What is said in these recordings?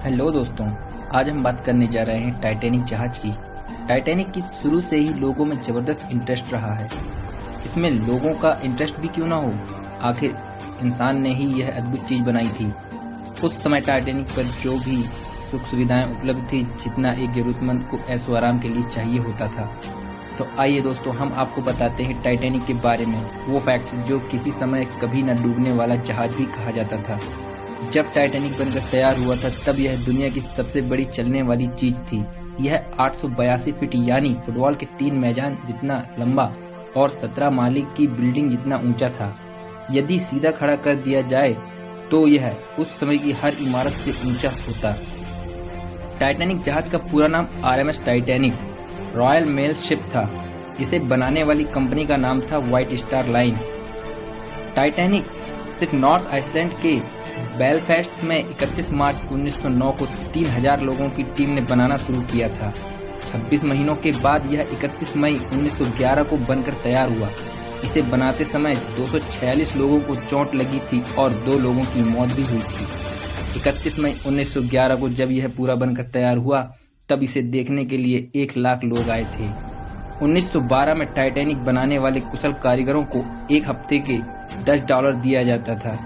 Hello दोस्तों, आज हम बात करने जा रहे हैं टाइटैनिक जहाज की। टाइटैनिक की शुरू से ही लोगों में जबरदस्त इंटरेस्ट रहा है। इसमें लोगों का इंटरेस्ट भी क्यों ना हो, आखिर इंसान ने ही यह अद्भुत चीज बनाई थी। उस समय टाइटैनिक पर जो भी सुख सुविधाएं उपलब्ध थी, जितना एक जरूरतमंद को ऐशो आराम के लिए चाहिए होता था। तो आइए दोस्तों, हम आपको बताते हैं टाइटैनिक के बारे में वो फैक्ट्स जो किसी समय कभी न डूबने वाला जहाज भी कहा जाता था। जब टाइटैनिक बनकर तैयार हुआ था तब यह दुनिया की सबसे बड़ी चलने वाली चीज थी। यह 882 फीट यानी फुटबॉल के 3 मैदान जितना लंबा और 17 माले की बिल्डिंग जितना ऊंचा था। यदि सीधा खड़ा कर दिया जाए तो यह उस समय की हर इमारत से ऊंचा होता। टाइटैनिक जहाज का पूरा नाम RMS Titanic royal mail ship था। इसे बनाने वाली कंपनी का नाम था व्हाइट स्टार लाइन। टाइटैनिक सिर्फ नॉर्थ आइसलैंड के बेलफास्ट में 31 मार्च 1909 को 3000 लोगों की टीम ने बनाना शुरू किया था। 26 महीनों के बाद यह 31 मई 1911 को बनकर तैयार हुआ। इसे बनाते समय 246 लोगों को चोट लगी थी और 2 लोगों की मौत भी हुई थी। 31 मई 1911 को जब यह पूरा बनकर तैयार हुआ तब इसे देखने के लिए 1 लाख लोग आए थे। 1912 में टाइटैनिक बनाने वाले कुशल कारीगरों को 1 हफ्ते के $10 दिया जाता था।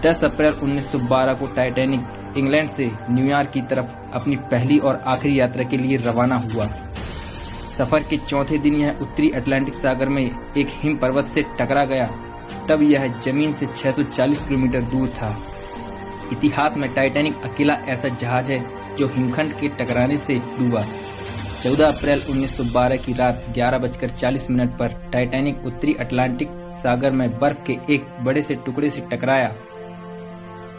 10 अप्रैल 1912 को टाइटैनिक इंग्लैंड से न्यूयॉर्क की तरफ अपनी पहली और आखिरी यात्रा के लिए रवाना हुआ। सफर के चौथे दिन यह उत्तरी अटलांटिक सागर में एक हिम पर्वत से टकरा गया। तब यह जमीन से 640 किलोमीटर दूर था। इतिहास में टाइटैनिक अकेला ऐसा जहाज है जो हिमखंड के टकराने से डूबा। 14 अप्रैल 1912 की रात 11:40 पर टाइटैनिक उत्तरी अटलांटिक सागर में बर्फ के एक बड़े से टुकड़े से टकराया।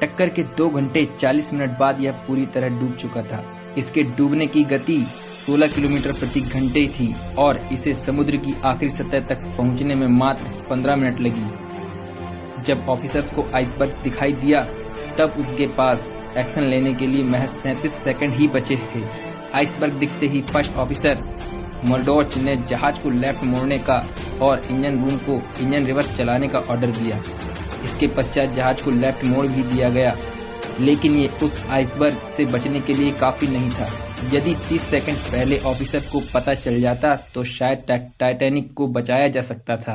टक्कर के 2 घंटे 40 मिनट बाद यह पूरी तरह डूब चुका था। इसके डूबने की गति 16 किलोमीटर प्रति घंटे थी और इसे समुद्र की आखिरी सतह तक पहुंचने में मात्र 15 मिनट लगी। जब ऑफिसर्स को आइसबर्ग दिखाई दिया तब उनके पास एक्शन लेने के लिए महज 37 सेकंड ही बचे थे। आइसबर्ग दिखते ही फर्स्ट ऑफिसर मर्डोच ने जहाज को लेफ्ट मोड़ने का और इंजन रूम को इंजन रिवर्स चलाने का ऑर्डर दिया। इसके पश्चात जहाज को लेफ्ट मोड़ भी दिया गया, लेकिन ये उस आइसबर्ग से बचने के लिए काफी नहीं था। यदि 30 सेकंड पहले ऑफिसर को पता चल जाता तो शायद टाइटैनिक को बचाया जा सकता था।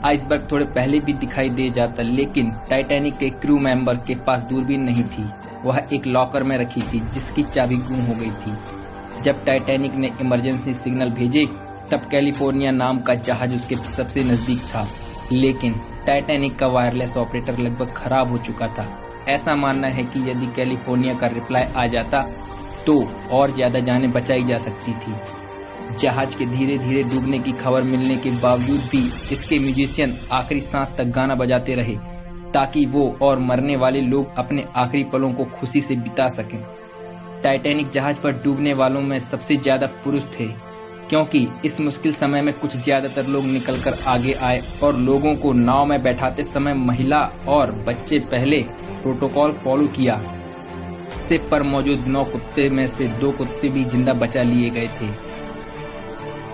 आइसबर्ग थोड़े पहले भी दिखाई दे जाता, लेकिन टाइटैनिक के क्रू मेंबर के पास दूरबीन नहीं थी। वह एक लॉकर में रखी थी जिसकी चाबी गुम हो गई थी। जब टाइटैनिक ने इमरजेंसी सिग्नल भेजे तब कैलिफोर्निया नाम का जहाज उसके सबसे नजदीक था, लेकिन टाइटैनिक का वायरलेस ऑपरेटर लगभग खराब हो चुका था। ऐसा मानना है कि यदि कैलिफोर्निया का रिप्लाई आ जाता तो और ज्यादा जानें बचाई जा सकती थी। जहाज के धीरे धीरे डूबने की खबर मिलने के बावजूद भी इसके म्यूजिशियन आखिरी सांस तक गाना बजाते रहे ताकि वो और मरने वाले लोग अपने आखिरी पलों को खुशी से बिता सकें। टाइटैनिक जहाज पर डूबने वालों में सबसे ज्यादा पुरुष थे, क्योंकि इस मुश्किल समय में कुछ ज्यादातर लोग निकलकर आगे आए और लोगों को नाव में बैठाते समय महिला और बच्चे पहले प्रोटोकॉल फॉलो किया। शिप पर मौजूद 9 कुत्ते में से 2 कुत्ते भी जिंदा बचा लिए गए थे।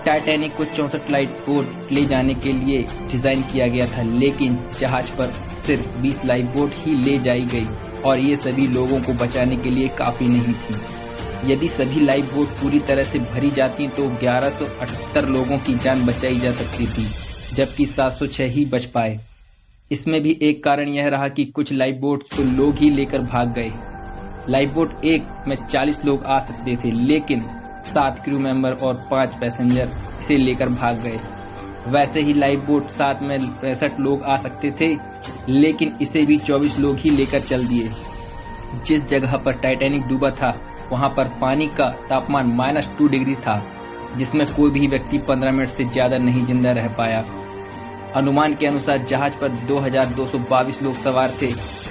टाइटैनिक को 64 लाइफ बोट ले जाने के लिए डिजाइन किया गया था, लेकिन जहाज पर सिर्फ 20 लाइफ बोट ही ले जाई गई और ये सभी लोगों को बचाने के लिए काफी नहीं थी। यदि सभी लाइफ बोट पूरी तरह से भरी जाती तो 1178 लोगों की जान बचाई जा सकती थी, जबकि 706 ही बच पाए। इसमें भी एक कारण यह रहा कि कुछ लाइफ बोट तो लोग ही लेकर भाग गए। लाइफ बोट 1 में 40 लोग आ सकते थे, लेकिन 7 क्रू मेंबर और 5 पैसेंजर इसे लेकर भाग गए। वैसे ही लाइफ बोट 7 में 65 लोग आ सकते थे, लेकिन इसे भी 24 लोग ही लेकर चल दिए। जिस जगह पर टाइटैनिक डूबा था वहां पर पानी का तापमान -2 डिग्री था, जिसमें कोई भी व्यक्ति 15 मिनट से ज्यादा नहीं जिंदा रह पाया। अनुमान के अनुसार जहाज पर 2222 लोग सवार थे,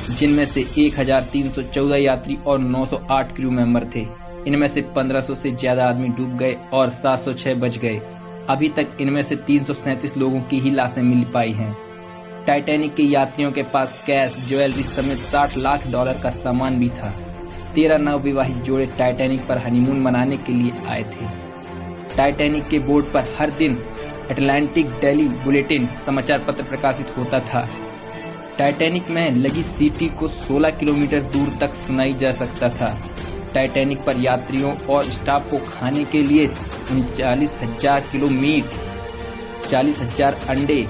जिनमें से 1314 यात्री और 908 क्रू मेंबर थे। इनमें से 1500 से ज्यादा आदमी डूब गए और 706 बच गए। अभी तक इनमें से 337 लोगों की ही लाशें मिल पाई हैं। टाइटैनिक के यात्रियों के पास कैश, ज्वेलरी समेत $60 लाख का सामान भी था। 13 नवविवाहित जोड़े टाइटैनिक पर हनीमून मनाने के लिए आए थे। टाइटैनिक के बोर्ड पर हर दिन अटलांटिक डेली बुलेटिन समाचार पत्र प्रकाशित होता था। टाइटैनिक में लगी सीटी को 16 किलोमीटर दूर तक सुनाई जा सकता था। टाइटैनिक पर यात्रियों और स्टाफ को खाने के लिए 39,000 किलो मीट, 40,000 अंडे,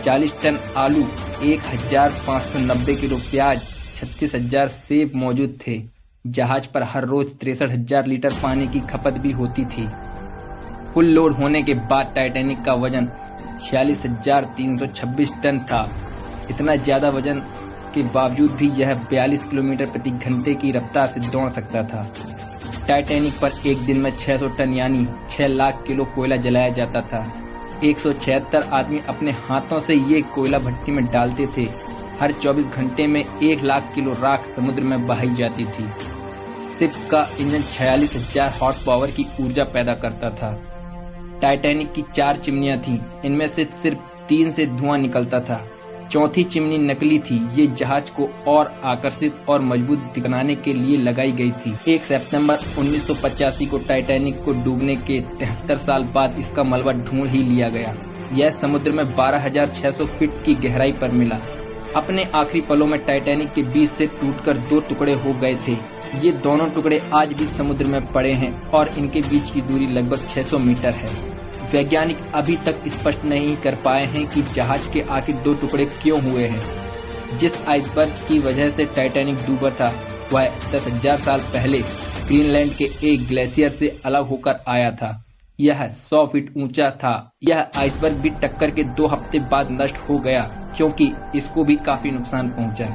40 टन आलू, 1,590 किलो प्याज, 36,000 सेब मौजूद थे। जहाज पर हर रोज 63,000 लीटर पानी की खपत भी होती थी। फुल लोड होने के बाद टाइटैनिक का वजन 46,326 टन था। इतना ज्यादा वजन के बावजूद भी यह 42 किलोमीटर प्रति घंटे की रफ्तार से दौड़ सकता था। टाइटैनिक पर एक दिन में 600 टन यानी 6 लाख किलो कोयला जलाया जाता था। 176 आदमी अपने हाथों से ये कोयला भट्टी में डालते थे। हर 24 घंटे में 1 लाख किलो राख समुद्र में बहाई जाती थी। शिप का इंजन 46,000 हॉर्स पावर की ऊर्जा पैदा करता था। टाइटैनिक की 4 चिमनियां थीं। इनमें से सिर्फ 3 से धुआं निकलता था। चौथी चिमनी नकली थी। ये जहाज को और आकर्षित और मजबूत बनाने के लिए लगाई गई थी। 1 सितंबर 1985 को टाइटैनिक को डूबने के 73 साल बाद इसका मलबा ढूंढ ही लिया गया। यह समुद्र में 12,600 फीट की गहराई पर मिला। अपने आखिरी पलों में टाइटैनिक के बीच से टूटकर 2 टुकड़े हो गए थे। ये दोनों टुकड़े आज भी समुद्र में पड़े हैं और इनके बीच की दूरी लगभग 600 मीटर है। वैज्ञानिक अभी तक स्पष्ट नहीं कर पाए हैं कि जहाज के आखिर 2 टुकड़े क्यों हुए हैं। जिस आइसबर्ग की वजह से टाइटैनिक डूबा था वह 10,000 साल पहले ग्रीनलैंड के एक ग्लेशियर से अलग होकर आया था। यह 100 फीट ऊंचा था। यह आइसबर्ग भी टक्कर के 2 हफ्ते बाद नष्ट हो गया क्योंकि इसको भी काफी नुकसान पहुंचा।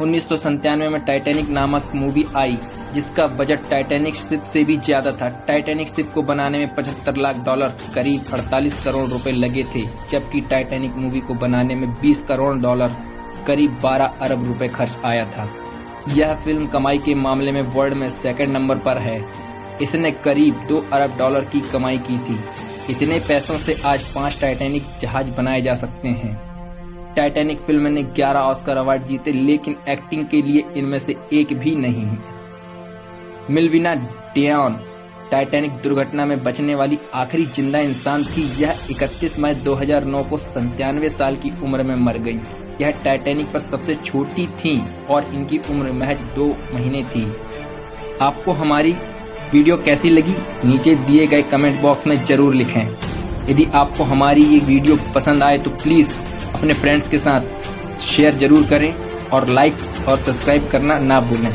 1997 में टाइटैनिक नामक मूवी आई जिसका बजट टाइटैनिक शिप से भी ज्यादा था। टाइटैनिक शिप को बनाने में $75 लाख करीब 48 करोड़ रुपए लगे थे, जबकि टाइटैनिक मूवी को बनाने में $20 करोड़ करीब 12 अरब रुपए खर्च आया था। यह फिल्म कमाई के मामले में वर्ल्ड में 2nd नंबर पर है। इसने करीब $2 अरब की कमाई की थी। इतने पैसों से आज 5 टाइटैनिक जहाज बनाए जा सकते हैं। टाइटैनिक फिल्म ने 11 ऑस्कर अवार्ड जीते, लेकिन एक्टिंग के लिए इनमें से एक भी नहीं है। मिल्विना डेयॉन टाइटैनिक दुर्घटना में बचने वाली आखिरी जिंदा इंसान थी। यह 31 मई 2009 को 97 साल की उम्र में मर गई। यह टाइटैनिक पर सबसे छोटी थी और इनकी उम्र महज 2 महीने थी। आपको हमारी वीडियो कैसी लगी नीचे दिए गए कमेंट बॉक्स में जरूर लिखें। यदि आपको हमारी ये वीडियो पसंद आए तो प्लीज अपने फ्रेंड्स के साथ शेयर जरूर करें और लाइक और सब्सक्राइब करना ना भूलें।